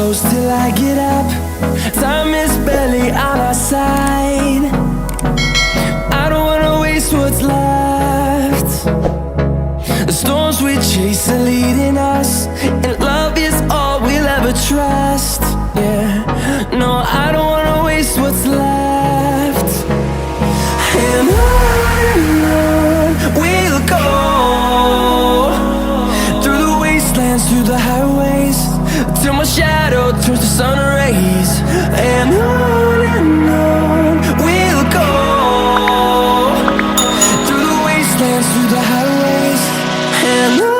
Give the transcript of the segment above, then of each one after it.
close till I get up. Time is barely on our side. I don't wanna waste what's left. The storms we chase are leading us, and love is all we'll ever trust. Yeah, no, I don't wanna waste what's left. And on we'll go, through the wastelands, through the highways, till my shadow turns to sun rays. And on we'll go, through the wastelands, through the highways, and on.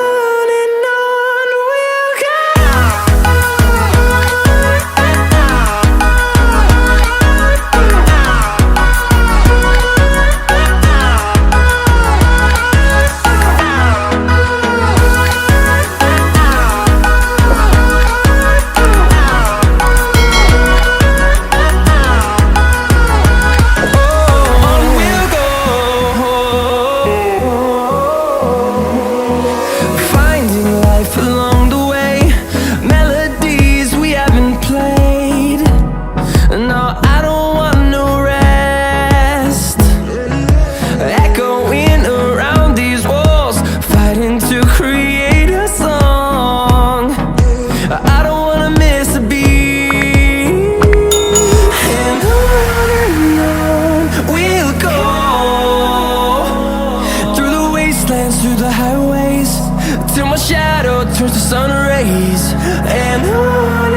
Through the highways, till my shadow turns to sun rays. And on